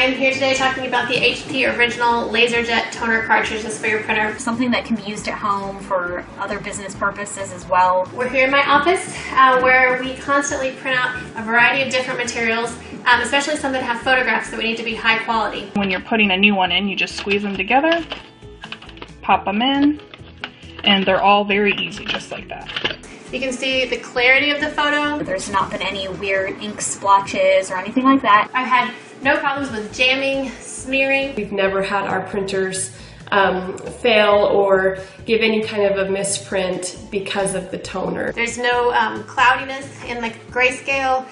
I'm here today talking about the HP Original LaserJet toner cartridges for your printer. Something that can be used at home for other business purposes as well. We're here in my office where we constantly print out a variety of different materials, especially some that have photographs that we need to be high quality. When you're putting a new one in, you just squeeze them together, pop them in, and they're all very easy, just like that. You can see the clarity of the photo. There's not been any weird ink splotches or anything like that. I've had no problems with jamming, smearing. We've never had our printers fail or give any kind of a misprint because of the toner. There's no cloudiness in the grayscale.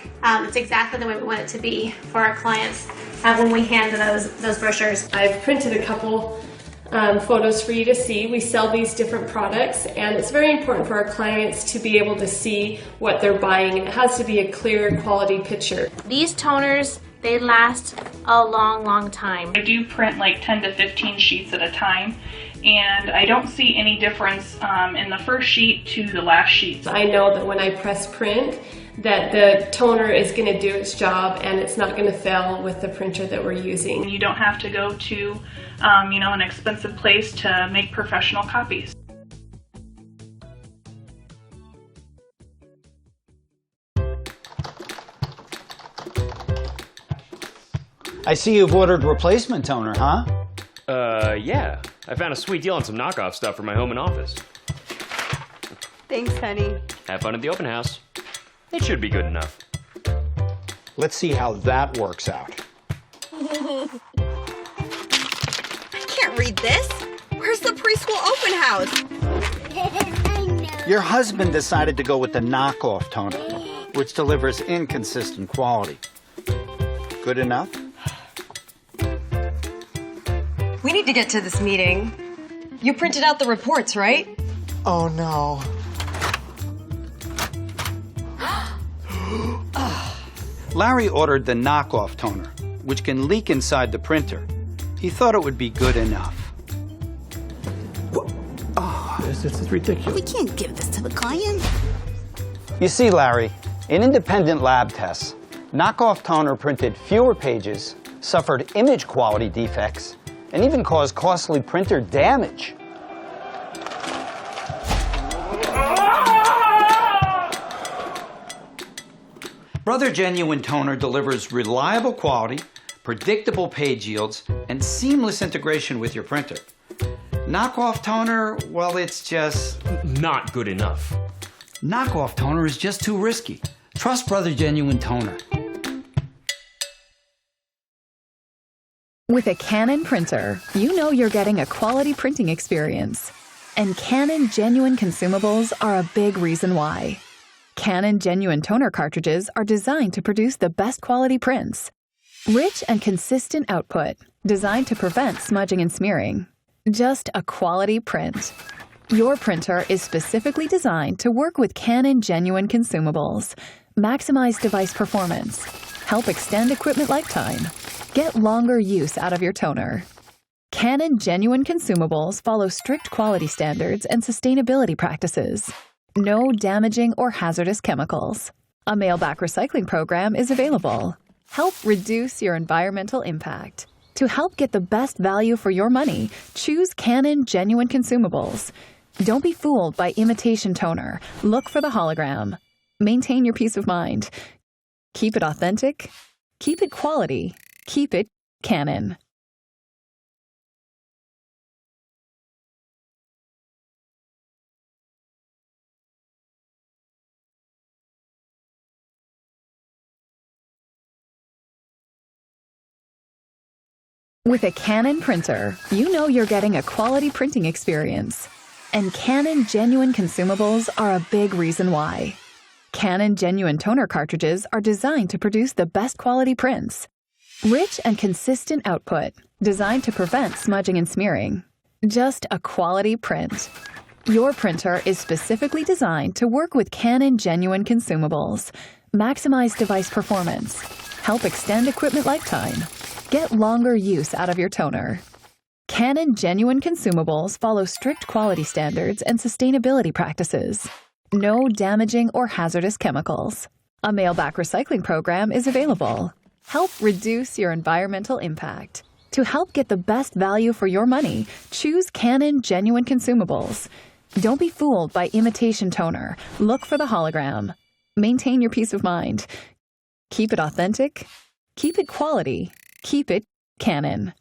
It's exactly the way we want it to be for our clients when we hand those brochures. I've printed a couple photos for you to see. We sell these different products, and it's very important for our clients to be able to see what they're buying. It has to be a clear quality picture. These toners, they last a long time. I do print like 10 to 15 sheets at a time, and I don't see any difference in the first sheet to the last sheet. I know that when I press print, that the toner is going to do its job and it's not going to fail with the printer that we're using. You don't have to go to an expensive place to make professional copies. I see you've ordered replacement toner, huh? Yeah. I found a sweet deal on some knockoff stuff for my home and office. Thanks, honey. Have fun at the open house. It should be good enough. Let's see how that works out. I can't read this. Where's the preschool open house? Your husband decided to go with the knockoff toner, which delivers inconsistent quality. Good enough? We need to get to this meeting. You printed out the reports, right? Oh no. Larry ordered the knockoff toner, which can leak inside the printer. He thought it would be good enough. This is ridiculous. We can't give this to the client. You see, Larry, in independent lab tests, knockoff toner printed fewer pages, suffered image quality defects, and even caused costly printer damage. Brother Genuine Toner delivers reliable quality, predictable page yields, and seamless integration with your printer. Knockoff toner, well, it's just not good enough. Knockoff toner is just too risky. Trust Brother Genuine Toner. With a Canon printer, you know you're getting a quality printing experience. And Canon Genuine consumables are a big reason why. Canon Genuine toner cartridges are designed to produce the best quality prints. Rich and consistent output, designed to prevent smudging and smearing. Just a quality print. Your printer is specifically designed to work with Canon Genuine consumables. Maximize device performance. Help extend equipment lifetime. Get longer use out of your toner. Canon Genuine consumables follow strict quality standards and sustainability practices. No damaging or hazardous chemicals. A mail-back recycling program is available. Help reduce your environmental impact. To help get the best value for your money, choose Canon Genuine consumables. Don't be fooled by imitation toner. Look for the hologram. Maintain your peace of mind. Keep it authentic. Keep it quality. Keep it Canon. With a Canon printer, you know you're getting a quality printing experience. And Canon Genuine consumables are a big reason why. Canon Genuine toner cartridges are designed to produce the best quality prints. Rich and consistent output, designed to prevent smudging and smearing. Just a quality print. Your printer is specifically designed to work with Canon Genuine consumables. Maximize device performance. Help extend equipment lifetime. Get longer use out of your toner. Canon Genuine consumables follow strict quality standards and sustainability practices. No damaging or hazardous chemicals. A mail-back recycling program is available. Help reduce your environmental impact. To help get the best value for your money, choose Canon Genuine Consumables. Don't be fooled by imitation toner. Look for the hologram. Maintain your peace of mind. Keep it authentic. Keep it quality. Keep it Canon.